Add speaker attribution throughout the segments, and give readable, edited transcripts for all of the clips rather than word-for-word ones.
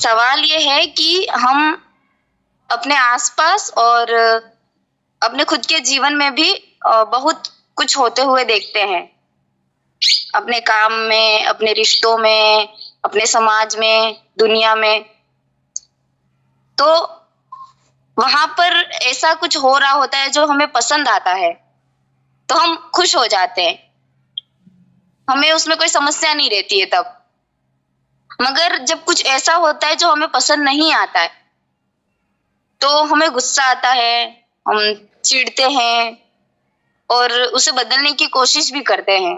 Speaker 1: सवाल ये है कि हम अपने आसपास और अपने खुद के जीवन में भी बहुत कुछ होते हुए देखते हैं। अपने काम में, अपने रिश्तों में, अपने समाज में, दुनिया में। तो वहां पर ऐसा कुछ हो रहा होता है जो हमें पसंद आता है, तो हम खुश हो जाते हैं, हमें उसमें कोई समस्या नहीं रहती है तब। मगर जब कुछ ऐसा होता है जो हमें पसंद नहीं आता है, तो हमें गुस्सा आता है, हम चिढ़ते हैं और उसे बदलने की कोशिश भी करते हैं।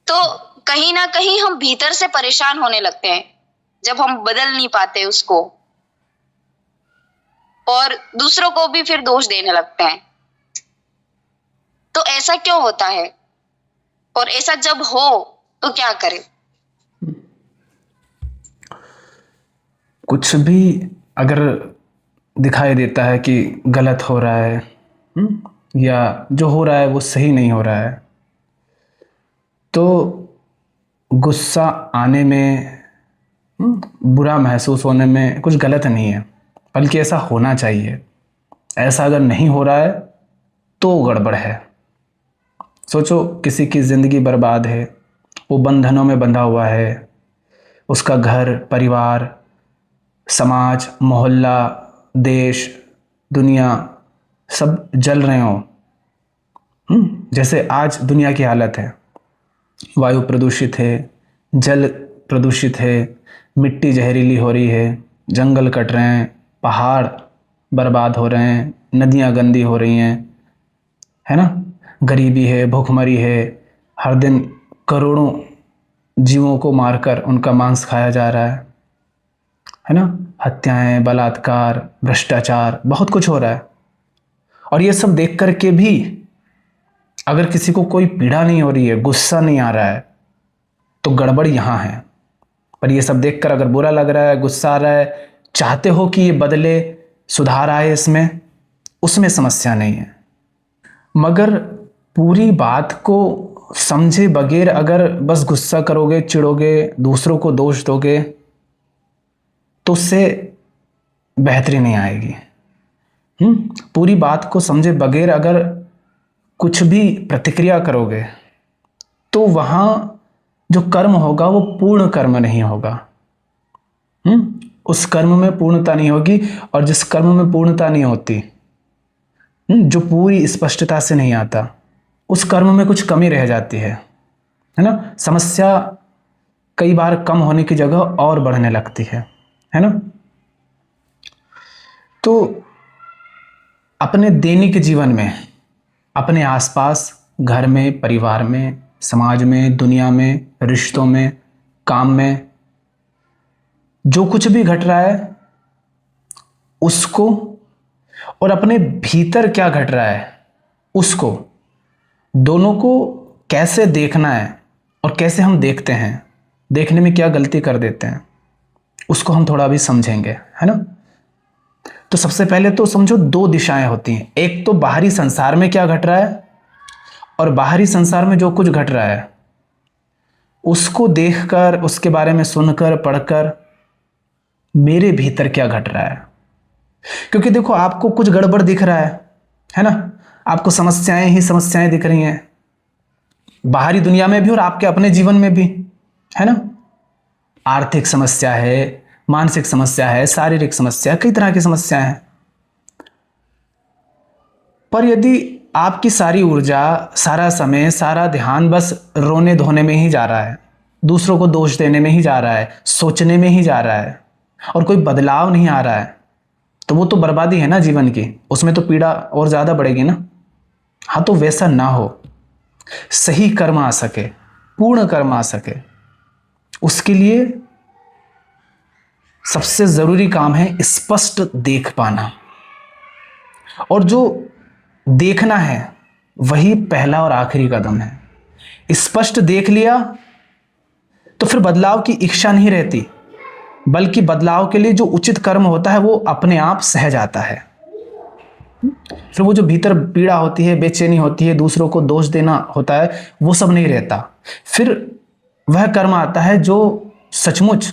Speaker 1: तो कहीं ना कहीं हम भीतर से परेशान होने लगते हैं जब हम बदल नहीं पाते उसको, और दूसरों को भी फिर दोष देने लगते हैं। तो ऐसा क्यों होता है, और ऐसा जब हो तो क्या करें?
Speaker 2: कुछ भी अगर दिखाई देता है कि गलत हो रहा है, या जो हो रहा है वो सही नहीं हो रहा है, तो गुस्सा आने में, बुरा महसूस होने में कुछ गलत नहीं है, बल्कि ऐसा होना चाहिए। ऐसा अगर नहीं हो रहा है तो गड़बड़ है। सोचो, किसी की ज़िंदगी बर्बाद है, वो बंधनों में बंधा हुआ है, उसका घर, परिवार, समाज, मोहल्ला, देश, दुनिया सब जल रहे हों। जैसे आज दुनिया की हालत है, वायु प्रदूषित है, जल प्रदूषित है, मिट्टी जहरीली हो रही है, जंगल कट रहे हैं, पहाड़ बर्बाद हो रहे हैं, नदियाँ गंदी हो रही हैं, है ना। गरीबी है, भूखमरी है, हर दिन करोड़ों जीवों को मारकर उनका मांस खाया जा रहा है ना। हत्याएं, बलात्कार, भ्रष्टाचार, बहुत कुछ हो रहा है। और ये सब देख कर के भी अगर किसी को कोई पीड़ा नहीं हो रही है, गुस्सा नहीं आ रहा है, तो गड़बड़ यहाँ है। पर ये सब देखकर अगर बुरा लग रहा है, गुस्सा आ रहा है, चाहते हो कि ये बदले, सुधार आए इसमें, उसमें समस्या नहीं है। मगर पूरी बात को समझे बगैर अगर बस गुस्सा करोगे, चिढ़ोगे, दूसरों को दोष दोगे, तो उससे बेहतरी नहीं आएगी। पूरी बात को समझे बगैर अगर कुछ भी प्रतिक्रिया करोगे, तो वहां जो कर्म होगा वो पूर्ण कर्म नहीं होगा। उस कर्म में पूर्णता नहीं होगी, और जिस कर्म में पूर्णता नहीं होती, जो पूरी स्पष्टता से नहीं आता, उस कर्म में कुछ कमी रह जाती है ना। समस्या कई बार कम होने की जगह और बढ़ने लगती है ना। तो अपने दैनिक जीवन में, अपने आसपास, घर में, परिवार में, समाज में, दुनिया में, रिश्तों में, काम में, जो कुछ भी घट रहा है उसको, और अपने भीतर क्या घट रहा है उसको, दोनों को कैसे देखना है और कैसे हम देखते हैं, देखने में क्या गलती कर देते हैं, उसको हम थोड़ा भी समझेंगे, है ना। तो सबसे पहले तो समझो, दो दिशाएं होती हैं। एक तो बाहरी संसार में क्या घट रहा है, और बाहरी संसार में जो कुछ घट रहा है उसको देखकर, उसके बारे में सुनकर, पढ़कर, मेरे भीतर क्या घट रहा है। क्योंकि देखो, आपको कुछ गड़बड़ दिख रहा है ना। आपको समस्याएं ही समस्याएं दिख रही हैं, बाहरी दुनिया में भी और आपके अपने जीवन में भी, है ना। आर्थिक समस्या है, मानसिक समस्या है, शारीरिक समस्या, कई तरह की समस्याएं हैं। पर यदि आपकी सारी ऊर्जा, सारा समय, सारा ध्यान बस रोने धोने में ही जा रहा है, दूसरों को दोष देने में ही जा रहा है, सोचने में ही जा रहा है, और कोई बदलाव नहीं आ रहा है, तो वो तो बर्बादी है ना जीवन की। उसमें तो पीड़ा और ज्यादा बढ़ेगी ना। हाँ, तो वैसा ना हो, सही कर्म आ सके, पूर्ण कर्म आ सके, उसके लिए सबसे जरूरी काम है स्पष्ट देख पाना। और जो देखना है वही पहला और आखिरी कदम है। स्पष्ट देख लिया तो फिर बदलाव की इच्छा नहीं रहती, बल्कि बदलाव के लिए जो उचित कर्म होता है वो अपने आप सहज आता है। फिर वो जो भीतर पीड़ा होती है, बेचैनी होती है, दूसरों को दोष देना होता है, वो सब नहीं रहता। फिर वह कर्म आता है जो सचमुच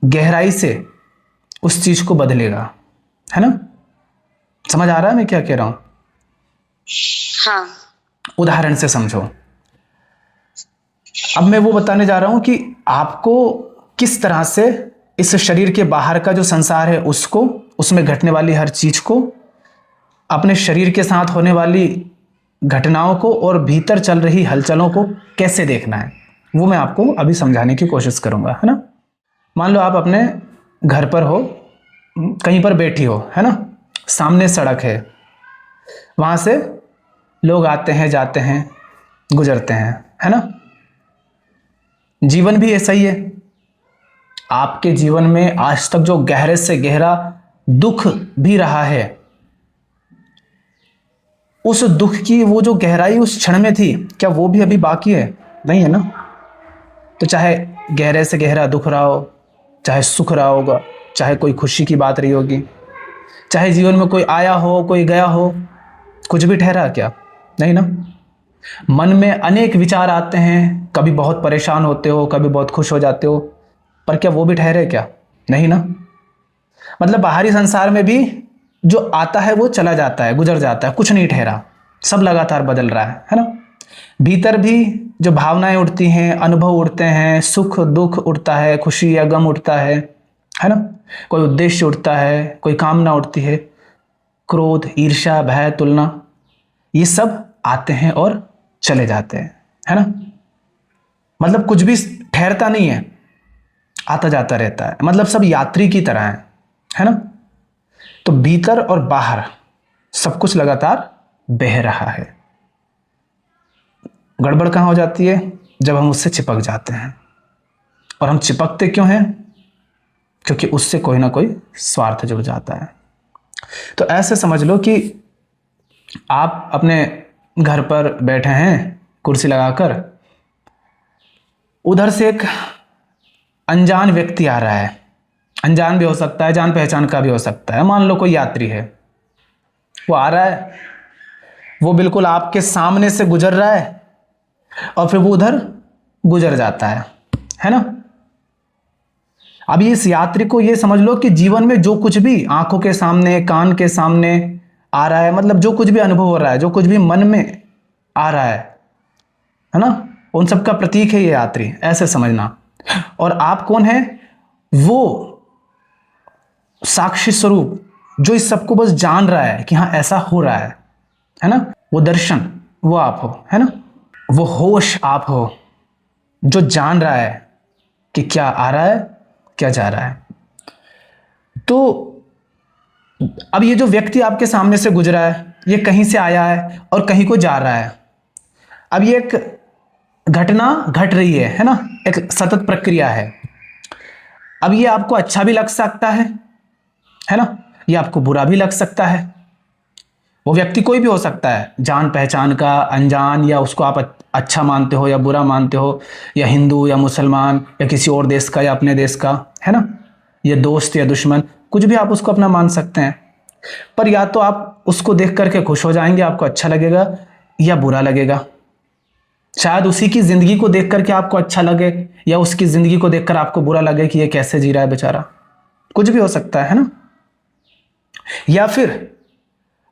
Speaker 2: गहराई से उस चीज को बदलेगा, है ना? समझ आ रहा है मैं क्या कह रहा हूं?
Speaker 1: हाँ।
Speaker 2: उदाहरण से समझो। अब मैं वो बताने जा रहा हूं कि आपको किस तरह से इस शरीर के बाहर का जो संसार है उसको, उसमें घटने वाली हर चीज को, अपने शरीर के साथ होने वाली घटनाओं को और भीतर चल रही हलचलों को कैसे देखना है, वो मैं आपको अभी समझाने की कोशिश करूंगा, है ना? मान लो आप अपने घर पर हो, कहीं पर बैठी हो, है ना? सामने सड़क है, वहां से लोग आते हैं, जाते हैं, गुजरते हैं, है ना? जीवन भी ऐसा ही है। आपके जीवन में आज तक जो गहरे से गहरा दुख भी रहा है, उस दुख की वो जो गहराई उस क्षण में थी, क्या वो भी अभी बाकी है? नहीं है ना? तो चाहे गहरे से गहरा दुख रहा हो, चाहे सुख रहा होगा, चाहे कोई खुशी की बात रही होगी, चाहे जीवन में कोई आया हो, कोई गया हो, कुछ भी ठहरा क्या? नहीं ना? मन में अनेक विचार आते हैं, कभी बहुत परेशान होते हो, कभी बहुत खुश हो जाते हो, पर क्या वो भी ठहरे क्या? नहीं ना? मतलब बाहरी संसार में भी जो आता है वो चला जाता है, गुजर जाता है, कुछ नहीं ठहरा, सब लगातार बदल रहा है ना? भीतर भी जो भावनाएं उठती हैं, अनुभव उठते हैं, सुख दुख उठता है, खुशी या गम उठता है ना? कोई उद्देश्य उठता है, कोई कामना उठती है, क्रोध, ईर्ष्या, भय, तुलना, ये सब आते हैं और चले जाते हैं, है ना? मतलब कुछ भी ठहरता नहीं है, आता जाता रहता है, मतलब सब यात्री की तरह है ना? तो भीतर और बाहर सब कुछ लगातार बह रहा है। गड़बड़ कहां हो जाती है? जब हम उससे चिपक जाते हैं। और हम चिपकते क्यों हैं? क्योंकि उससे कोई ना कोई स्वार्थ जुड़ जाता है। तो ऐसे समझ लो कि आप अपने घर पर बैठे हैं कुर्सी लगाकर, उधर से एक अनजान व्यक्ति आ रहा है, अनजान भी हो सकता है, जान पहचान का भी हो सकता है। मान लो कोई यात्री है, वो आ रहा है, वो बिल्कुल आपके सामने से गुजर रहा है और फिर वो उधर गुजर जाता है ना? अब इस यात्री को ये समझ लो कि जीवन में जो कुछ भी आंखों के सामने, कान के सामने आ रहा है, मतलब जो कुछ भी अनुभव हो रहा है, जो कुछ भी मन में आ रहा है ना, उन सब का प्रतीक है ये यात्री, ऐसे समझना। और आप कौन है? वो साक्षी स्वरूप जो इस सबको बस जान रहा है कि हाँ ऐसा हो रहा है ना? वो दर्शन, वो आप हो, है ना? वो होश आप हो जो जान रहा है कि क्या आ रहा है, क्या जा रहा है। तो अब ये जो व्यक्ति आपके सामने से गुजरा है, ये कहीं से आया है और कहीं को जा रहा है। अब ये एक घटना घट रही है ना? एक सतत प्रक्रिया है। अब ये आपको अच्छा भी लग सकता है ना? ये आपको बुरा भी लग सकता है। वो व्यक्ति कोई भी हो सकता है, जान पहचान का, अनजान, या उसको आप अच्छा मानते हो या बुरा मानते हो, या हिंदू या मुसलमान या किसी और देश का या अपने देश का, है ना? ये दोस्त या दुश्मन, कुछ भी आप उसको अपना मान सकते हैं। पर या तो आप उसको देख करके खुश हो जाएंगे, आपको अच्छा लगेगा, या बुरा लगेगा। शायद उसी की जिंदगी को देख करके आपको अच्छा लगे, या उसकी जिंदगी को देखकर आपको बुरा लगे कि ये कैसे जी रहा है बेचारा। कुछ भी हो सकता है ना? या फिर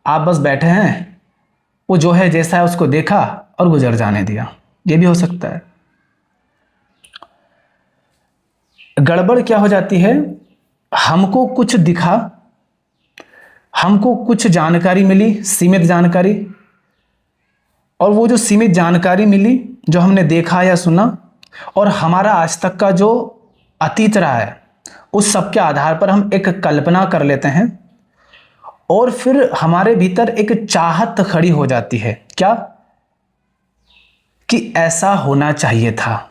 Speaker 2: आप बस बैठे हैं, वो जो है जैसा है उसको देखा और गुजर जाने दिया, ये भी हो सकता है। गड़बड़ क्या हो जाती है? हमको कुछ दिखा, हमको कुछ जानकारी मिली, सीमित जानकारी, और वो जो सीमित जानकारी मिली, जो हमने देखा या सुना, और हमारा आज तक का जो अतीत रहा है, उस सब के आधार पर हम एक कल्पना कर लेते हैं, और फिर हमारे भीतर एक चाहत खड़ी हो जाती है, क्या? कि ऐसा होना चाहिए था।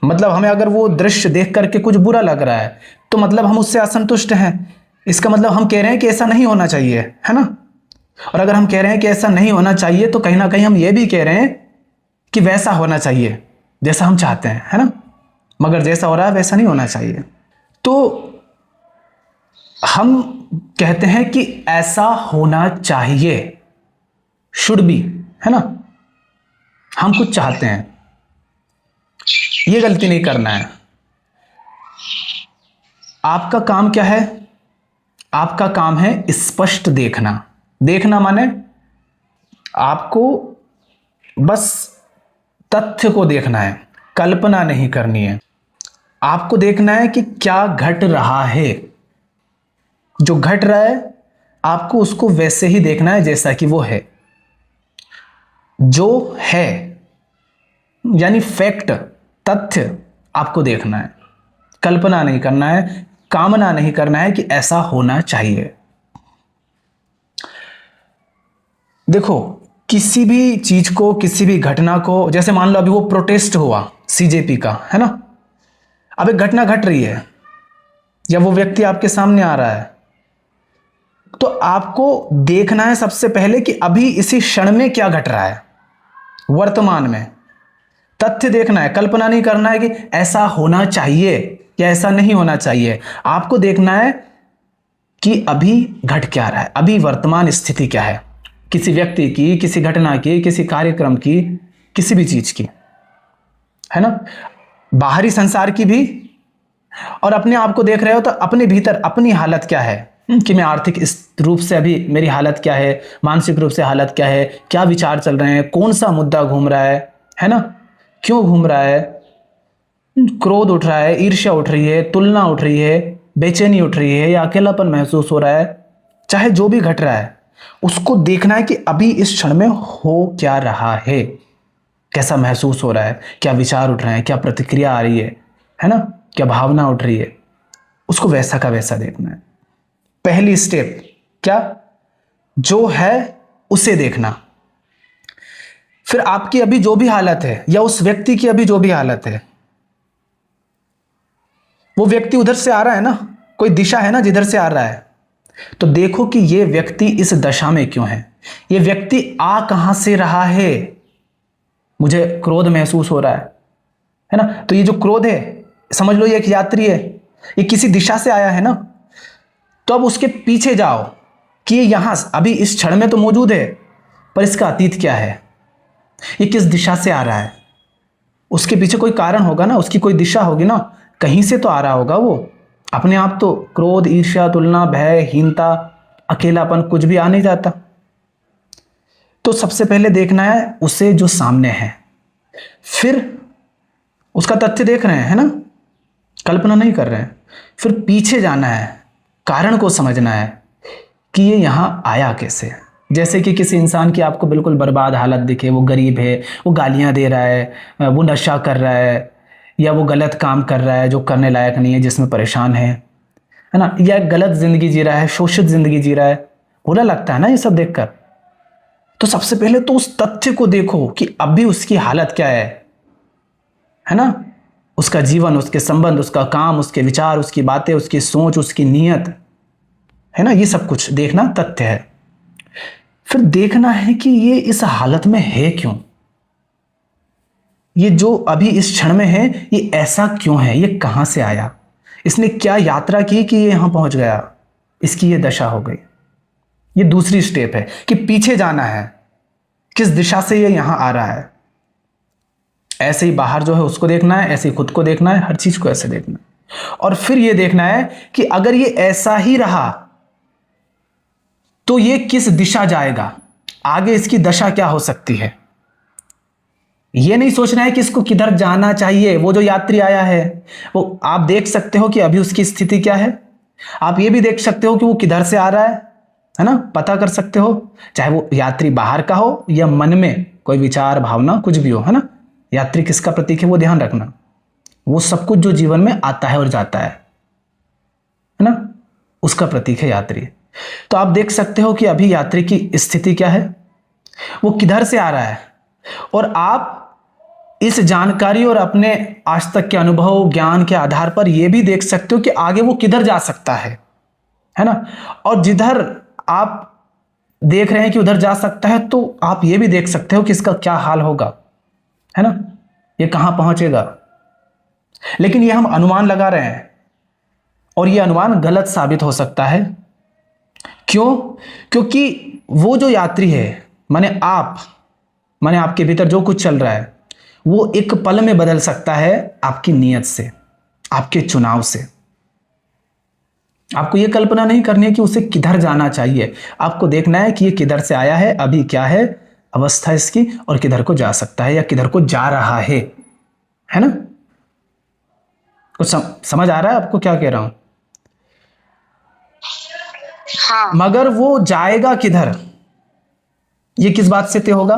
Speaker 2: मतलब हमें अगर वो दृश्य देख करके कुछ बुरा लग रहा है, तो मतलब हम उससे असंतुष्ट हैं। इसका मतलब हम कह रहे हैं कि ऐसा नहीं होना चाहिए, है ना? और अगर हम कह रहे हैं कि ऐसा नहीं होना चाहिए, तो कहीं ना कहीं हम ये भी कह रहे हैं कि वैसा होना चाहिए जैसा हम चाहते हैं, है ना? मगर जैसा हो रहा है वैसा नहीं होना चाहिए। तो हम कहते हैं कि ऐसा होना चाहिए, शुड बी, है ना? हम कुछ चाहते हैं, ये गलती नहीं करना है। आपका काम क्या है? आपका काम है स्पष्ट देखना। देखना माने आपको बस तथ्य को देखना है, कल्पना नहीं करनी है। आपको देखना है कि क्या घट रहा है। जो घट रहा है आपको उसको वैसे ही देखना है जैसा कि वो है। जो है यानी फैक्ट, तथ्य आपको देखना है, कल्पना नहीं करना है, कामना नहीं करना है कि ऐसा होना चाहिए। देखो, किसी भी चीज को, किसी भी घटना को, जैसे मान लो अभी वो प्रोटेस्ट हुआ सीजेपी का, है ना। अब एक घटना घट रही है या वो व्यक्ति आपके सामने आ रहा है, तो आपको देखना है सबसे पहले कि अभी इसी क्षण में क्या घट रहा है, वर्तमान में। तथ्य देखना है, कल्पना नहीं करना है कि ऐसा होना चाहिए या ऐसा नहीं होना चाहिए। आपको देखना है कि अभी घट क्या रहा है, अभी वर्तमान स्थिति क्या है, किसी व्यक्ति की, किसी घटना की, किसी कार्यक्रम की, किसी भी चीज की, है ना। बाहरी संसार की भी, और अपने आप को देख रहे हो तो अपने भीतर अपनी हालत क्या है, कि मैं आर्थिक इस रूप से अभी मेरी हालत क्या है, मानसिक रूप से हालत क्या है, क्या विचार चल रहे हैं, कौन सा मुद्दा घूम रहा है ना, क्यों घूम रहा है, क्रोध उठ रहा है, ईर्ष्या उठ रही है, तुलना उठ रही है, बेचैनी उठ रही है, या अकेलापन महसूस हो रहा है, चाहे जो भी घट रहा है उसको देखना है कि अभी इस क्षण में हो क्या रहा है, कैसा महसूस हो रहा है, क्या विचार उठ रहे हैं, क्या प्रतिक्रिया आ रही है ना, क्या भावना उठ रही है, उसको वैसा का वैसा देखना है। पहली स्टेप क्या, जो है उसे देखना। फिर आपकी अभी जो भी हालत है या उस व्यक्ति की अभी जो भी हालत है, वो व्यक्ति उधर से आ रहा है ना, कोई दिशा है ना जिधर से आ रहा है, तो देखो कि ये व्यक्ति इस दशा में क्यों है, ये व्यक्ति आ कहां से रहा है। मुझे क्रोध महसूस हो रहा है ना, तो ये जो क्रोध है समझ लो ये एक यात्री है, ये किसी दिशा से आया है ना, तो अब उसके पीछे जाओ कि ये यहां अभी इस क्षण में तो मौजूद है, पर इसका अतीत क्या है, ये किस दिशा से आ रहा है। उसके पीछे कोई कारण होगा ना, उसकी कोई दिशा होगी ना, कहीं से तो आ रहा होगा वो। अपने आप तो क्रोध, ईर्ष्या, तुलना, भय, हीनता, अकेलापन कुछ भी आ नहीं जाता। तो सबसे पहले देखना है उसे जो सामने है, फिर उसका तथ्य देख रहे हैं, है ना, कल्पना नहीं कर रहे हैं। फिर पीछे जाना है, कारण को समझना है कि ये यहां आया कैसे। जैसे कि किसी इंसान की आपको बिल्कुल बर्बाद हालत दिखे, वो गरीब है, वो गालियां दे रहा है, वो नशा कर रहा है, या वो गलत काम कर रहा है जो करने लायक नहीं है, जिसमें परेशान है ना, या गलत जिंदगी जी रहा है, शोषित जिंदगी जी रहा है, बुरा लगता है ना ये सब देखकर। तो सबसे पहले तो उस तथ्य को देखो कि अभी उसकी हालत क्या है ना, उसका जीवन, उसके संबंध, उसका काम, उसके विचार, उसकी बातें, उसकी सोच, उसकी नीयत, है ना, ये सब कुछ देखना तथ्य है। फिर देखना है कि ये इस हालत में है क्यों, ये जो अभी इस क्षण में है ये ऐसा क्यों है, ये कहां से आया, इसने क्या यात्रा की कि ये यहां पहुंच गया, इसकी ये दशा हो गई। ये दूसरी स्टेप है कि पीछे जाना है, किस दिशा से ये यहां आ रहा है। ऐसे ही बाहर जो है उसको देखना है, ऐसे ही खुद को देखना है, हर चीज को ऐसे देखना है। और फिर ये देखना है कि अगर ये ऐसा ही रहा तो ये किस दिशा जाएगा, आगे इसकी दशा क्या हो सकती है। ये नहीं सोचना है कि इसको किधर जाना चाहिए। वो जो यात्री आया है वो आप देख सकते हो कि अभी उसकी स्थिति क्या है, आप ये भी देख सकते हो कि वो किधर से आ रहा है ना, पता कर सकते हो। चाहे वो यात्री बाहर का हो या मन में कोई विचार, भावना कुछ भी हो, है ना, यात्री किसका प्रतीक है वो ध्यान रखना। वो सब कुछ जो जीवन में आता है और जाता है ना, उसका प्रतीक है यात्री। तो आप देख सकते हो कि अभी यात्री की स्थिति क्या है, वो किधर से आ रहा है, और आप इस जानकारी और अपने आज तक के अनुभव, ज्ञान के आधार पर यह भी देख सकते हो कि आगे वो किधर जा सकता है ना। और जिधर आप देख रहे हैं कि उधर जा सकता है, तो आप ये भी देख सकते हो कि इसका क्या हाल होगा, है ना, ये कहां पहुंचेगा। लेकिन ये हम अनुमान लगा रहे हैं और ये अनुमान गलत साबित हो सकता है। क्यों? क्योंकि वो जो यात्री है, माने आपके भीतर जो कुछ चल रहा है वो एक पल में बदल सकता है आपकी नीयत से, आपके चुनाव से। आपको ये कल्पना नहीं करनी है कि उसे किधर जाना चाहिए, आपको देखना है कि ये किधर से आया है, अभी क्या है अवस्था इसकी, और किधर को जा सकता है या किधर को जा रहा है ना। कुछ समझ आ रहा है आपको क्या कह रहा हूं?
Speaker 1: हाँ।
Speaker 2: मगर वो जाएगा किधर, ये किस बात से तय होगा?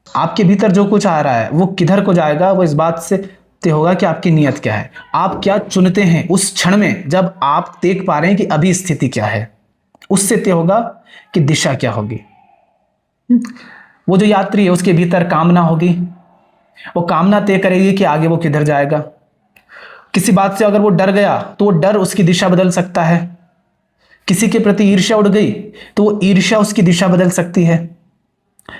Speaker 2: आपके भीतर जो कुछ आ रहा है वो किधर को जाएगा, वो इस बात से तय होगा कि आपकी नीयत क्या है, आप क्या चुनते हैं उस क्षण में जब आप देख पा रहे हैं कि अभी स्थिति क्या है, उससे तय होगा कि दिशा क्या होगी। वो जो यात्री है उसके भीतर कामना होगी, वो कामना तय करेगी कि आगे वो किधर जाएगा। किसी बात से अगर वो डर गया तो वो डर उसकी दिशा बदल सकता है। किसी के प्रति ईर्ष्या उड़ गई तो वो ईर्ष्या उसकी दिशा बदल सकती है।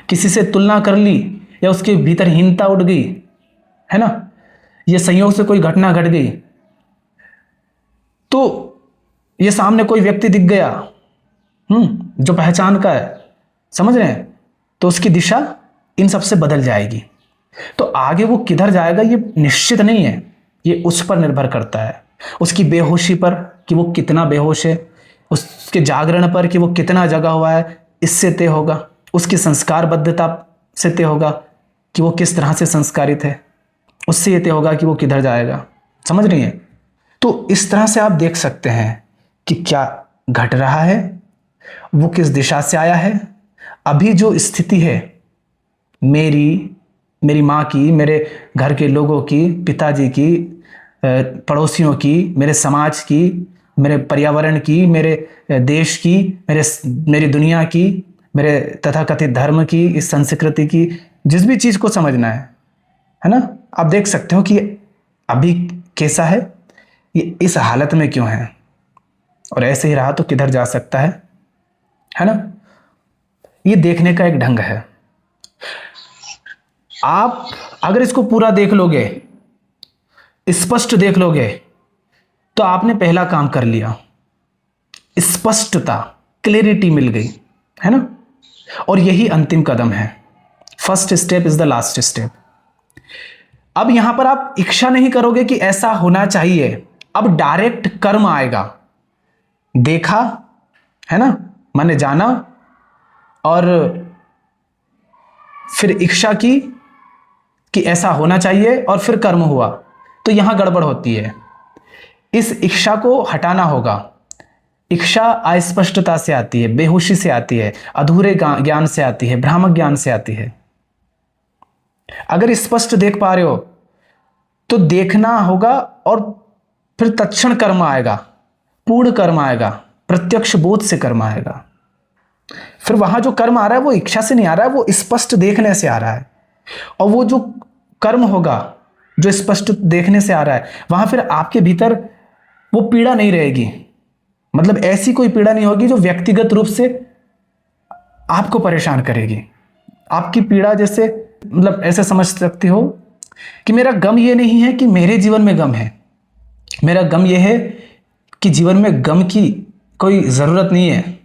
Speaker 2: किसी से तुलना कर ली या उसके भीतर हीनता उड़ गई, है ना, ये संयोग से कोई घटना घट गई, तो ये सामने कोई व्यक्ति दिख गया जो पहचान का है, समझ रहे हैं, तो उसकी दिशा इन सब से बदल जाएगी। तो आगे वो किधर जाएगा ये निश्चित नहीं है, ये उस पर निर्भर करता है, उसकी बेहोशी पर कि वो कितना बेहोश है, उसके जागरण पर कि वो कितना जगा हुआ है, इससे तय होगा। उसकी संस्कारबद्धता से तय होगा कि वो किस तरह से संस्कारित है, उससे ये तय होगा कि वो किधर जाएगा। समझ रही हैं? तो इस तरह से आप देख सकते हैं कि क्या घट रहा है, वो किस दिशा से आया है। अभी जो स्थिति है मेरी माँ की, मेरे घर के लोगों की, पिताजी की, पड़ोसियों की, मेरे समाज की, मेरे पर्यावरण की, मेरे देश की, मेरी दुनिया की, मेरे तथाकथित धर्म की, इस संस्कृति की, जिस भी चीज़ को समझना है ना, आप देख सकते हो कि अभी कैसा है, ये इस हालत में क्यों है, और ऐसे ही रहा तो किधर जा सकता है ना। ये देखने का एक ढंग है। आप अगर इसको पूरा देख लोगे, स्पष्ट देख लोगे, तो आपने पहला काम कर लिया, स्पष्टता, क्लैरिटी मिल गई, है ना। और यही अंतिम कदम है। First step is the last step. अब यहां पर आप इच्छा नहीं करोगे कि ऐसा होना चाहिए, अब डायरेक्ट कर्म आएगा। देखा, है ना, मैंने जाना और फिर इच्छा की कि ऐसा होना चाहिए और फिर कर्म हुआ, तो यहां गड़बड़ होती है। इस इच्छा को हटाना होगा। इच्छा अस्पष्टता से आती है, बेहोशी से आती है, अधूरे ज्ञान से आती है, भ्रामक ज्ञान से आती है। अगर स्पष्ट देख पा रहे हो तो देखना होगा और फिर तत्क्षण कर्म आएगा, पूर्ण कर्म आएगा, प्रत्यक्ष बोध से कर्म आएगा। फिर वहां जो कर्म आ रहा है वो इच्छा से नहीं आ रहा है, वो स्पष्ट देखने से आ रहा है। और वो जो कर्म होगा जो स्पष्ट देखने से आ रहा है, वहां फिर आपके भीतर वो पीड़ा नहीं रहेगी। मतलब ऐसी कोई पीड़ा नहीं होगी जो व्यक्तिगत रूप से आपको परेशान करेगी। आपकी पीड़ा जैसे, मतलब ऐसे समझ सकते हो कि मेरा गम ये नहीं है कि मेरे जीवन में गम है, मेरा गम ये है कि जीवन में गम की कोई ज़रूरत नहीं है,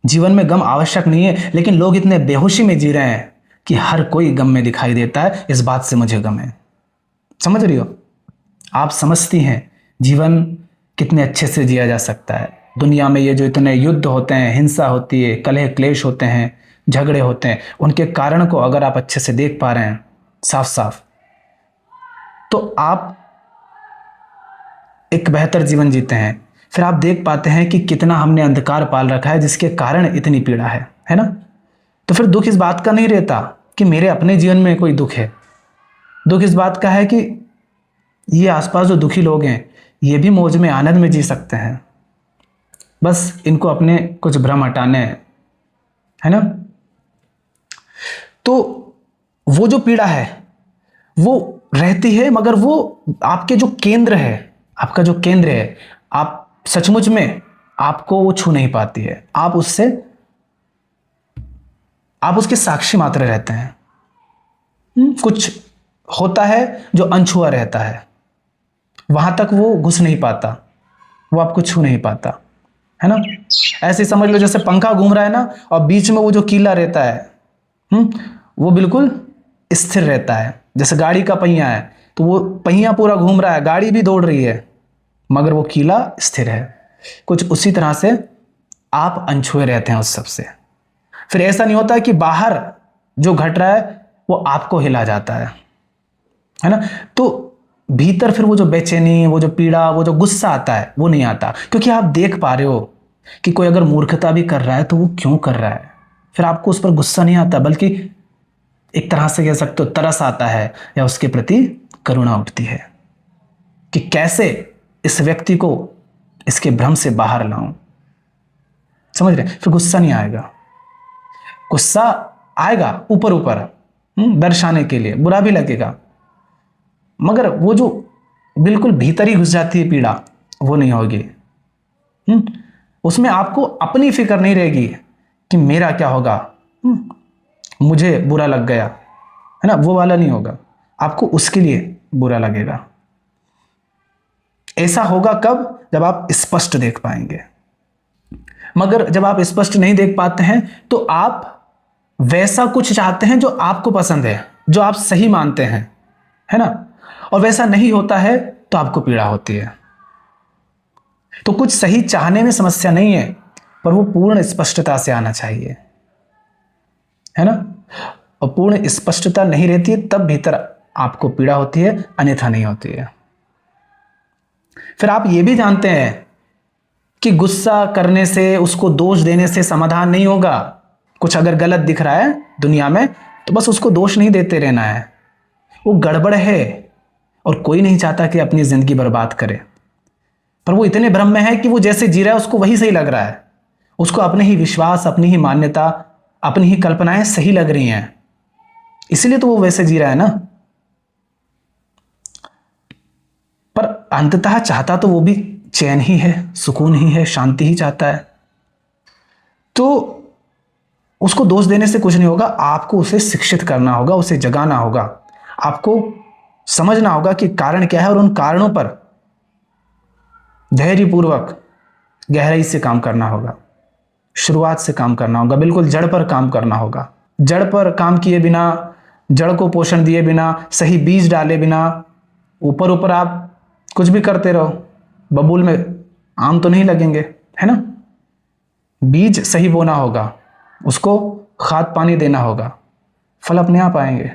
Speaker 2: जीवन में गम आवश्यक नहीं है, लेकिन लोग इतने बेहोशी में जी रहे हैं कि हर कोई गम में दिखाई देता है, इस बात से मुझे गम है। समझ रही हो? आप समझती हैं जीवन कितने अच्छे से जिया जा सकता है। दुनिया में ये जो इतने युद्ध होते हैं, हिंसा होती है, कलह क्लेश होते हैं, झगड़े होते हैं, उनके कारण को अगर आप अच्छे से देख पा रहे हैं साफ साफ, तो आप एक बेहतर जीवन जीते हैं। फिर आप देख पाते हैं कि कितना हमने अंधकार पाल रखा है जिसके कारण इतनी पीड़ा है ना। तो फिर दुख इस बात का नहीं रहता कि मेरे अपने जीवन में कोई दुख है। दुख इस बात का है कि ये आसपास जो दुखी लोग हैं ये भी मौज में, आनंद में जी सकते हैं, बस इनको अपने कुछ भ्रम हटाने हैं, है ना। तो वो जो पीड़ा है वो रहती है, मगर वो आपके जो केंद्र है, आपका जो केंद्र है, आप सचमुच में आपको वो छू नहीं पाती है। आप उसके साक्षी मात्र रहते हैं। कुछ होता है जो अनछुआ रहता है, वहां तक वो घुस नहीं पाता, वो आपको छू नहीं पाता, है ना। ऐसे समझ लो जैसे पंखा घूम रहा है ना, और बीच में वो जो कीला रहता है वो बिल्कुल स्थिर रहता है। जैसे गाड़ी का पहिया है, तो वो पहिया पूरा घूम रहा है, गाड़ी भी दौड़ रही है, मगर वो कीला स्थिर है। कुछ उसी तरह से आप अनछुए रहते हैं उस सब से। फिर ऐसा नहीं होता कि बाहर जो घट रहा है वो आपको हिला जाता है ना। तो भीतर फिर वो जो बेचैनी, वो जो पीड़ा, वो जो गुस्सा आता है वो नहीं आता, क्योंकि आप देख पा रहे हो कि कोई अगर मूर्खता भी कर रहा है तो वो क्यों कर रहा है। फिर आपको उस पर गुस्सा नहीं आता, बल्कि एक तरह से कह सकते हो तरस आता है, या उसके प्रति करुणा उठती है कि कैसे इस व्यक्ति को इसके भ्रम से बाहर लाऊं। समझ रहे? फिर गुस्सा नहीं आएगा। गुस्सा आएगा ऊपर ऊपर दर्शाने के लिए, बुरा भी लगेगा, मगर वो जो बिल्कुल भीतर ही घुस जाती है पीड़ा, वो नहीं होगी। उसमें आपको अपनी फिक्र नहीं रहेगी कि मेरा क्या होगा, मुझे बुरा लग गया, है ना, वो वाला नहीं होगा। आपको उसके लिए बुरा लगेगा। ऐसा होगा कब? जब आप स्पष्ट देख पाएंगे। मगर जब आप स्पष्ट नहीं देख पाते हैं तो आप वैसा कुछ चाहते हैं जो आपको पसंद है, जो आप सही मानते हैं, है ना, और वैसा नहीं होता है तो आपको पीड़ा होती है। तो कुछ सही चाहने में समस्या नहीं है, पर वो पूर्ण स्पष्टता से आना चाहिए, है ना। और पूर्ण स्पष्टता नहीं रहती है तब भीतर आपको पीड़ा होती है, अन्यथा नहीं होती है। फिर आप ये भी जानते हैं कि गुस्सा करने से, उसको दोष देने से समाधान नहीं होगा। कुछ अगर गलत दिख रहा है दुनिया में तो बस उसको दोष नहीं देते रहना है, वो गड़बड़ है और कोई नहीं चाहता कि अपनी जिंदगी बर्बाद करे। पर वो इतने भ्रम में है कि वो जैसे जी रहा है उसको वही सही लग रहा है, उसको अपने ही विश्वास, अपनी ही मान्यता, अपनी ही कल्पनाएं सही लग रही हैं, इसलिए तो वो वैसे जी रहा है ना। पर अंततः चाहता तो वो भी चैन ही है, सुकून ही है, शांति ही चाहता है। तो उसको दोष देने से कुछ नहीं होगा, आपको उसे शिक्षित करना होगा, उसे जगाना होगा। आपको समझना होगा कि कारण क्या है और उन कारणों पर धैर्यपूर्वक गहराई से काम करना होगा, शुरुआत से काम करना होगा, बिल्कुल जड़ पर काम करना होगा। जड़ पर काम किए बिना, जड़ को पोषण दिए बिना, सही बीज डाले बिना ऊपर ऊपर आप कुछ भी करते रहो, बबूल में आम तो नहीं लगेंगे, है ना। बीज सही बोना होगा, उसको खाद पानी देना होगा, फल अपने आप आएंगे।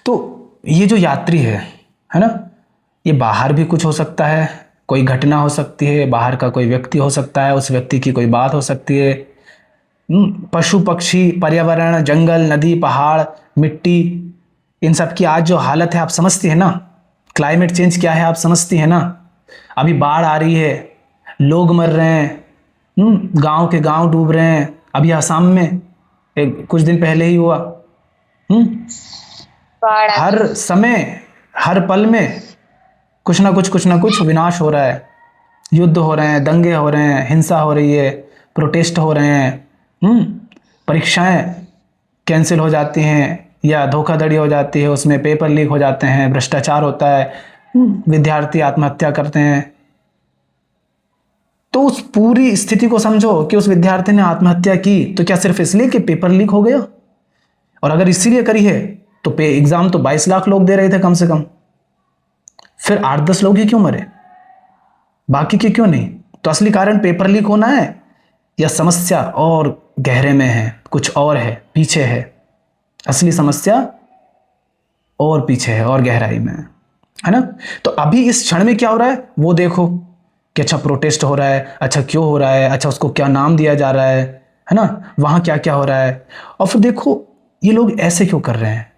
Speaker 2: तो ये जो यात्री है ना, ये बाहर भी कुछ हो सकता है, कोई घटना हो सकती है, बाहर का कोई व्यक्ति हो सकता है, उस व्यक्ति की कोई बात हो सकती है, पशु पक्षी, पर्यावरण, जंगल, नदी, पहाड़, मिट्टी, इन सब की आज जो हालत है आप समझती है ना। क्लाइमेट चेंज क्या है आप समझती है ना। अभी बाढ़ आ रही है, लोग मर रहे हैं, गांव के गांव डूब रहे हैं। अभी असम में कुछ दिन पहले ही हुआ। हर समय, हर पल में कुछ ना कुछ विनाश हो रहा है, युद्ध हो रहे हैं, दंगे हो रहे हैं, हिंसा हो रही है, प्रोटेस्ट हो रहे हैं, परीक्षाएं कैंसिल हो जाती हैं या धोखाधड़ी हो जाती है, उसमें पेपर लीक हो जाते हैं, भ्रष्टाचार होता है, विद्यार्थी आत्महत्या करते हैं। तो उस पूरी स्थिति को समझो कि उस विद्यार्थी ने आत्महत्या की तो क्या सिर्फ इसलिए कि पेपर लीक हो गया? और अगर इसीलिए करी है तो एग्जाम तो 22 लाख लोग दे रहे थे कम से कम, फिर 8-10 लोग ही क्यों मरे, बाकी के क्यों नहीं? तो असली कारण पेपर लीक होना है या समस्या और गहरे में है, कुछ और है, पीछे है? असली समस्या और पीछे है और गहराई में है ना। तो अभी इस क्षण में क्या हो रहा है वो देखो कि अच्छा प्रोटेस्ट हो रहा है, अच्छा क्यों हो रहा है, अच्छा उसको क्या नाम दिया जा रहा है ना, वहां क्या क्या हो रहा है, और फिर देखो ये लोग ऐसे क्यों कर रहे हैं,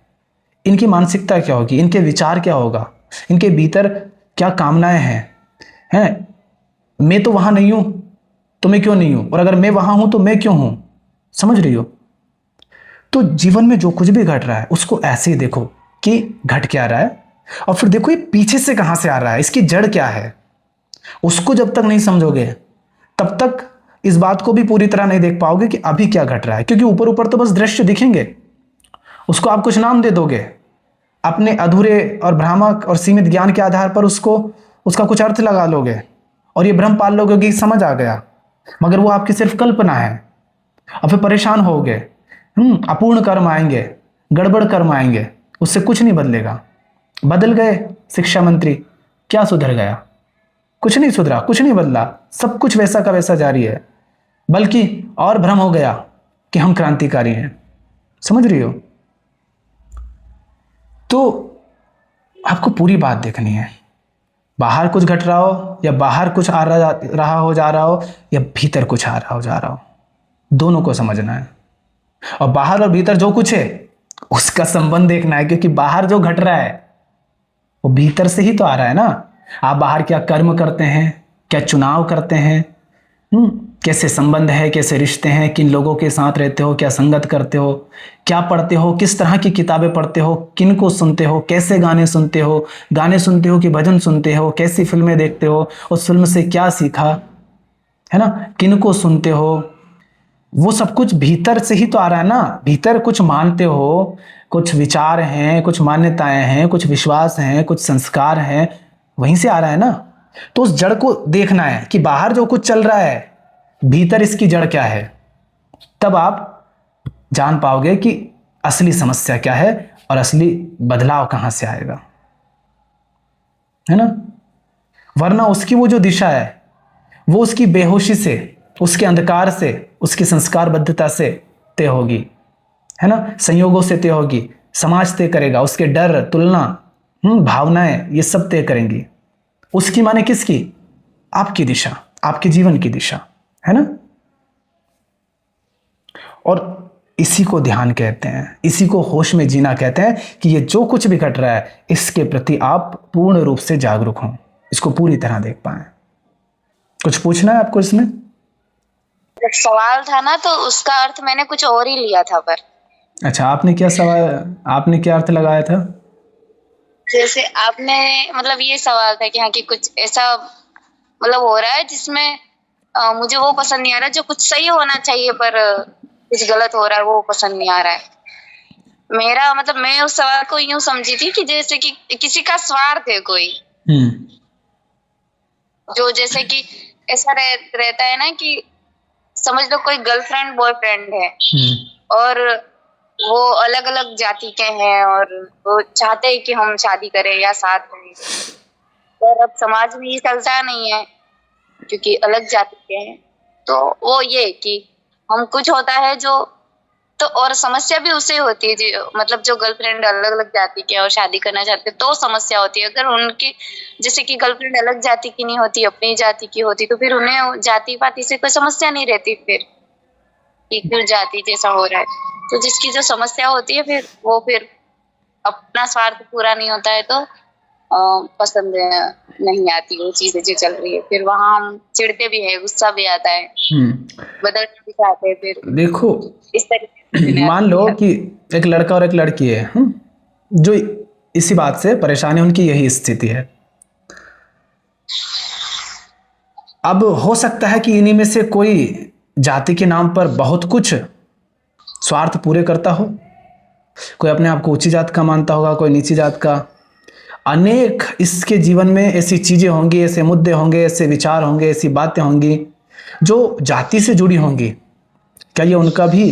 Speaker 2: इनकी मानसिकता क्या होगी, इनके विचार क्या होगा, इनके भीतर क्या कामनाएं हैं। मैं तो वहां नहीं हूं तो मैं क्यों नहीं हूं, और अगर मैं वहां हूं तो मैं क्यों हूं? समझ रही हो? तो जीवन में जो कुछ भी घट रहा है उसको ऐसे ही देखो कि घट क्या रहा है, और फिर देखो ये पीछे से कहां से आ रहा है, इसकी जड़ क्या है। उसको जब तक नहीं समझोगे तब तक इस बात को भी पूरी तरह नहीं देख पाओगे कि अभी क्या घट रहा है, क्योंकि ऊपर ऊपर तो बस दृश्य दिखेंगे, उसको आप कुछ नाम दे दोगे अपने अधूरे और भ्रामक और सीमित ज्ञान के आधार पर, उसका कुछ अर्थ लगा लोगे और ये भ्रम पाल लोगे कि समझ आ गया, मगर वो आपकी सिर्फ कल्पना है। और फिर परेशान होगे, अपूर्ण कर्म आएंगे, गड़बड़ कर्म आएंगे, उससे कुछ नहीं बदलेगा। बदल गए शिक्षा मंत्री, क्या सुधर गया? कुछ नहीं सुधरा, कुछ नहीं बदला, सब कुछ वैसा का वैसा जारी है, बल्कि और भ्रम हो गया कि हम क्रांतिकारी हैं। समझ रही हो? तो आपको पूरी बात देखनी है। बाहर कुछ घट रहा हो या बाहर कुछ आ रहा हो जा रहा हो या भीतर कुछ आ रहा हो जा रहा हो, दोनों को समझना है। और बाहर और भीतर जो कुछ है उसका संबंध देखना है, क्योंकि बाहर जो घट रहा है वो भीतर से ही तो आ रहा है ना। आप बाहर क्या कर्म करते हैं, क्या चुनाव करते हैं, कैसे संबंध है, कैसे रिश्ते हैं, किन लोगों के साथ रहते हो, क्या संगत करते हो, क्या पढ़ते हो, किस तरह की किताबें पढ़ते हो, किन को सुनते हो, कैसे गाने सुनते हो कि भजन सुनते हो, कैसी फिल्में देखते हो, उस फिल्म से क्या सीखा, है ना, किन को सुनते हो, वो सब कुछ भीतर से ही तो आ रहा है ना। भीतर कुछ मानते हो, कुछ विचार हैं, कुछ मान्यताएं हैं, कुछ विश्वास हैं, कुछ संस्कार हैं, वहीं से आ रहा है ना। तो उस जड़ को देखना है कि बाहर जो कुछ चल रहा है भीतर इसकी जड़ क्या है। तब आप जान पाओगे कि असली समस्या क्या है और असली बदलाव कहां से आएगा, है ना। वरना उसकी वो जो दिशा है वो उसकी बेहोशी से, उसके अंधकार से, उसकी संस्कारबद्धता से तय होगी, है ना, संयोगों से तय होगी, समाज तय करेगा, उसके डर, तुलना, भावनाएं, ये सब तय करेंगी। उसकी माने किसकी? आपकी दिशा, आपके जीवन की दिशा, है ना। और इसी को ध्यान कहते हैं, इसी को होश में जीना कहते हैं कि ये जो कुछ भी घट रहा है इसके प्रति आप पूर्ण रूप से जागरूक हों, इसको पूरी तरह देख पाएं। कुछ पूछना है आपको इसमें?
Speaker 1: जब सवाल था ना तो उसका अर्थ मैंने कुछ और ही लिया था। पर
Speaker 2: अच्छा, आपने क्या अर्थ लगाया था?
Speaker 1: जैसे आपने मतलब ये सवाल था कि हाँ कि कुछ ऐसा मतलब हो रहा है जिसमें मुझे वो पसंद नहीं आ रहा, जो कुछ सही होना चाहिए पर कुछ गलत हो रहा है, वो पसंद नहीं आ रहा है। मेरा मतलब मैं उस सवाल को यूं समझी थी कि जैसे कि किसी का स्वार्थ है कोई, जो जैसे कि ऐसा रहता है ना कि समझ लो कोई गर्लफ्रेंड बॉयफ्रेंड है और वो अलग अलग जाति के हैं और वो चाहते हैं कि हम शादी करें या साथ रहें, पर अब समाज में ये चलता नहीं है क्योंकि अलग जाति के हैं। तो वो ये कि हम कुछ होता है जो तो, और समस्या भी उससे होती है जो मतलब जो गर्लफ्रेंड अलग अलग जाति के और शादी करना चाहते हैं तो समस्या होती है। अगर उनकी जैसे कि गर्लफ्रेंड अलग जाति की नहीं होती, अपनी जाति की होती, तो फिर उन्हें जाति पाति से कोई समस्या नहीं रहती फिर कि फिर जाति जैसा हो रहा है। तो जिसकी जो समस्या होती है फिर अपना स्वार्थ पूरा नहीं होता है तो पसंद नहीं आती वो चीजें जो चल रही है, फिर वहां हम चिढ़ते भी है, गुस्सा भी आता है, बदलना भी चाहते हैं। फिर
Speaker 2: देखो,
Speaker 1: इस तरीके
Speaker 2: मान लो कि एक लड़का और एक लड़की है, जो इसी बात से परेशान है, उनकी यही स्थिति है। अब हो सकता है कि इन्हीं में से कोई जाति के नाम पर बहुत कुछ स्वार्थ पूरे करता हो, कोई अपने आप को ऊंची जात का मानता होगा, कोई नीची जात का। अनेक इसके जीवन में ऐसी चीजें होंगी, ऐसे मुद्दे होंगे, ऐसे विचार होंगे, ऐसी बातें होंगी जो जाति से जुड़ी होंगी। क्या ये उनका भी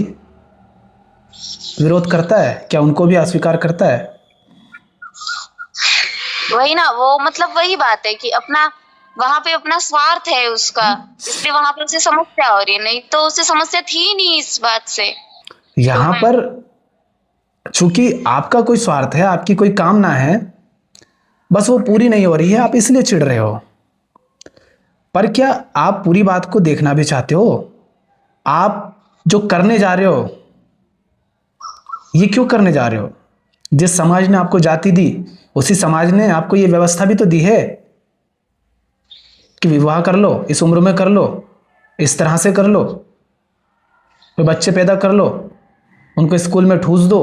Speaker 2: विरोध करता है? क्या उनको भी अस्वीकार करता है?
Speaker 1: वही ना, वो मतलब वही बात है कि अपना वहां पे अपना स्वार्थ है उसका, इसलिए वहां पर उसे समस्या हो रही है, नहीं तो उसे समस्या थी नहीं इस बात से।
Speaker 2: यहाँ पर चूंकि आपका कोई स्वार्थ है, आपकी कोई कामना है, बस वो पूरी नहीं हो रही है, आप इसलिए चिढ़ रहे हो। पर क्या आप पूरी बात को देखना भी चाहते हो? आप जो करने जा रहे हो ये क्यों करने जा रहे हो? जिस समाज ने आपको जाति दी उसी समाज ने आपको ये व्यवस्था भी तो दी है कि विवाह कर लो, इस उम्र में कर लो, इस तरह से कर लो, फिर बच्चे पैदा कर लो, उनको स्कूल में ठूस दो,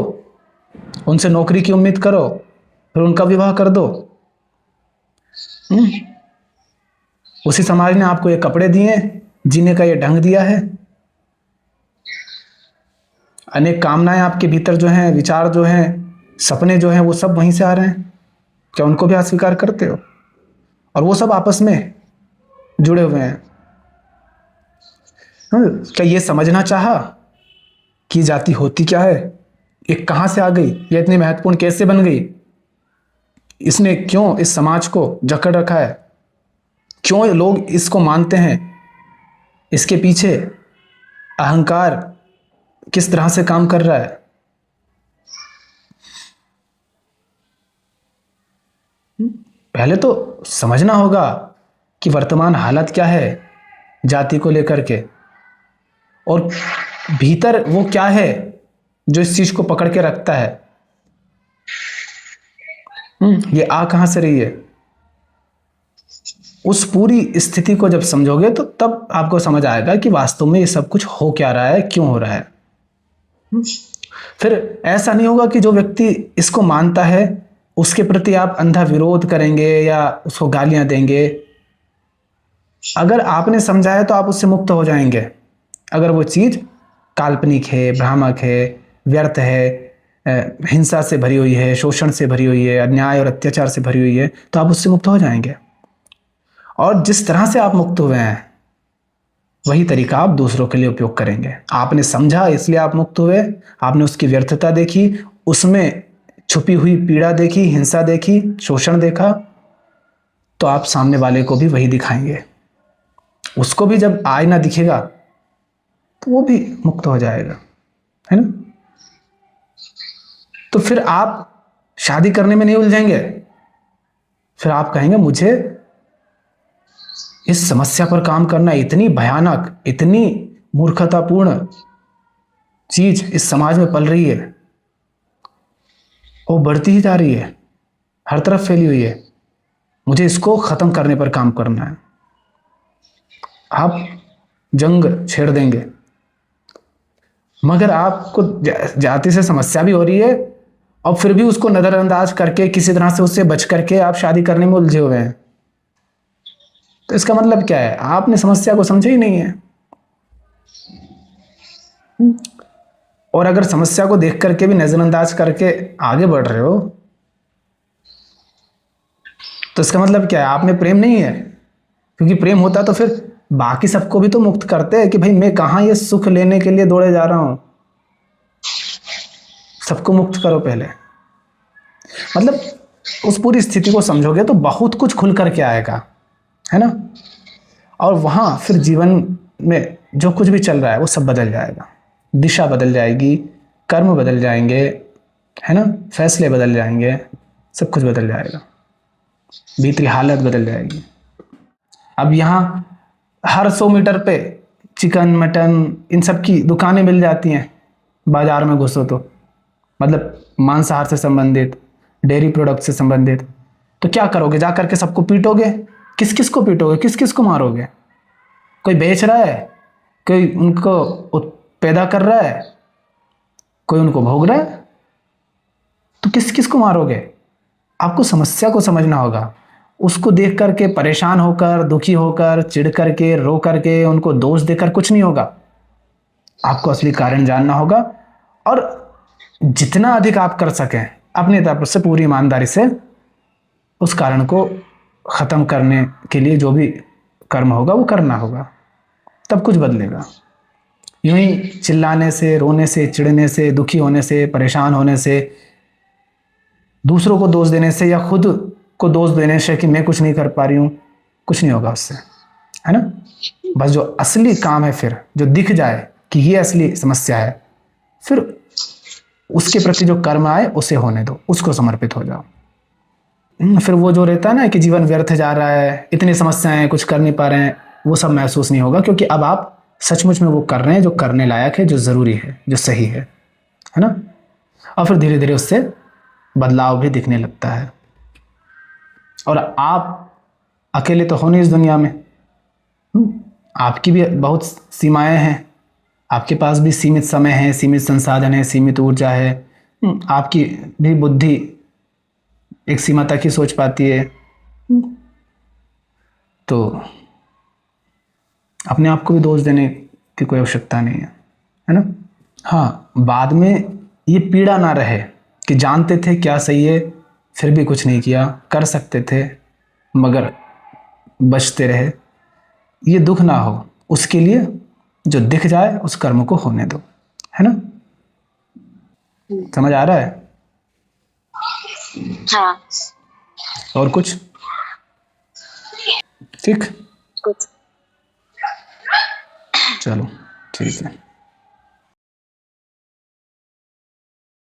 Speaker 2: उनसे नौकरी की उम्मीद करो, फिर उनका विवाह कर दो। उसी समाज ने आपको ये कपड़े दिए, जीने का ये ढंग दिया है। अनेक कामनाएं आपके भीतर जो हैं, विचार जो हैं, सपने जो हैं, वो सब वहीं से आ रहे हैं। क्या उनको भी अस्वीकार करते हो? और वो सब आपस में जुड़े हुए हैं। क्या ये समझना चाहा कि जाति होती क्या है, ये कहां से आ गई, ये इतनी महत्वपूर्ण कैसे बन गई, इसने क्यों इस समाज को जकड़ रखा है? क्यों लोग इसको मानते हैं, इसके पीछे अहंकार किस तरह से काम कर रहा है। पहले तो समझना होगा कि वर्तमान हालत क्या है जाति को लेकर के, और भीतर वो क्या है जो इस चीज को पकड़ के रखता है। ये आ कहां से रही है, उस पूरी स्थिति को जब समझोगे तो तब आपको समझ आएगा कि वास्तव में ये सब कुछ हो क्या रहा है, क्यों हो रहा है। फिर ऐसा नहीं होगा कि जो व्यक्ति इसको मानता है उसके प्रति आप अंधा विरोध करेंगे या उसको गालियां देंगे। अगर आपने समझा है तो आप उससे मुक्त हो जाएंगे। अगर वो चीज काल्पनिक है, भ्रामक है, व्यर्थ है, हिंसा से भरी हुई है, शोषण से भरी हुई है, अन्याय और अत्याचार से भरी हुई है, तो आप उससे मुक्त हो जाएंगे। और जिस तरह से आप मुक्त हुए हैं वही तरीका आप दूसरों के लिए उपयोग करेंगे। आपने समझा इसलिए आप मुक्त हुए, आपने उसकी व्यर्थता देखी, उसमें छुपी हुई पीड़ा देखी, हिंसा देखी, शोषण देखा, तो आप सामने वाले को भी वही दिखाएंगे। उसको भी जब आईना दिखेगा तो वो भी मुक्त हो जाएगा, है ना। तो फिर आप शादी करने में नहीं उलझेंगे। फिर आप कहेंगे मुझे इस समस्या पर काम करना, इतनी भयानक, इतनी मूर्खतापूर्ण चीज इस समाज में पल रही है, वो बढ़ती ही जा रही है, हर तरफ फैली हुई है, मुझे इसको खत्म करने पर काम करना है। आप जंग छेड़ देंगे। मगर आपको जाति से समस्या भी हो रही है और फिर भी उसको नजरअंदाज करके किसी तरह से उससे बच करके आप शादी करने में उलझे हुए हैं। तो इसका मतलब क्या है, आपने समस्या को समझा ही नहीं है। और अगर समस्या को देख करके भी नजरअंदाज करके आगे बढ़ रहे हो तो इसका मतलब क्या है, आप में प्रेम नहीं है। क्योंकि प्रेम होता तो फिर बाकी सबको भी तो मुक्त करते हैं कि भाई मैं कहां ये सुख लेने के लिए दौड़े जा रहा हूं। सबको मुक्त करो पहले। मतलब उस पूरी स्थिति को समझोगे तो बहुत कुछ खुल करके आएगा, है ना। और वहां फिर जीवन में जो कुछ भी चल रहा है वो सब बदल जाएगा। दिशा बदल जाएगी, कर्म बदल जाएंगे, है ना, फैसले बदल जाएंगे, सब कुछ बदल जाएगा, भीतरी हालत बदल जाएगी। अब यहाँ हर 100 मीटर पे चिकन, मटन, इन सब की दुकानें मिल जाती हैं। बाजार में घुसो तो मतलब मांसाहार से संबंधित, डेयरी प्रोडक्ट से संबंधित। तो क्या करोगे, जा करके सबको पीटोगे। किस किस को पीटोगे, किस किस को मारोगे। कोई बेच रहा है, कोई उनको पैदा कर रहा है, कोई उनको भोग रहा है, तो किस किस को मारोगे। आपको समस्या को समझना होगा। उसको देख करके परेशान होकर, दुखी होकर, चिढ़ करके, रो करके, उनको दोष देकर कुछ नहीं होगा। आपको असली कारण जानना होगा और जितना अधिक आप कर सकें अपनी तरफ से पूरी ईमानदारी से उस कारण को खत्म करने के लिए जो भी कर्म होगा वो करना होगा, तब कुछ बदलेगा। यूं ही चिल्लाने से, रोने से, चिढ़ने से, दुखी होने से, परेशान होने से, दूसरों को दोष देने से या खुद को दोष देने से कि मैं कुछ नहीं कर पा रही हूं, कुछ नहीं होगा उससे, है ना। बस जो असली काम है, फिर जो दिख जाए कि ये असली समस्या है, फिर उसके प्रति जो कर्म आए उसे होने दो, उसको समर्पित हो जाओ। फिर वो जो रहता है ना कि जीवन व्यर्थ जा रहा है, इतनी समस्याएं हैं, कुछ कर नहीं पा रहे हैं, वो सब महसूस नहीं होगा। क्योंकि अब आप सचमुच में वो कर रहे हैं जो करने लायक है, जो जरूरी है, जो सही है ना। और फिर धीरे धीरे उससे बदलाव भी दिखने लगता है। और आप अकेले तो हो नहीं इस दुनिया में। आपकी भी बहुत सीमाएं हैं, आपके पास भी सीमित समय है, सीमित संसाधन है, सीमित ऊर्जा है। आपकी भी बुद्धि एक सीमा तक ही सोच पाती है। तो अपने आप को भी दोष देने की कोई आवश्यकता नहीं है ना। हाँ, बाद में ये पीड़ा ना रहे कि जानते थे क्या सही है फिर भी कुछ नहीं किया, कर सकते थे मगर बचते रहे, ये दुख ना हो। उसके लिए जो दिख जाए उस कर्म को होने दो, है ना। समझ आ रहा है?
Speaker 1: हाँ।
Speaker 2: और कुछ? ठीक,
Speaker 1: कुछ
Speaker 2: चलो ठीक है।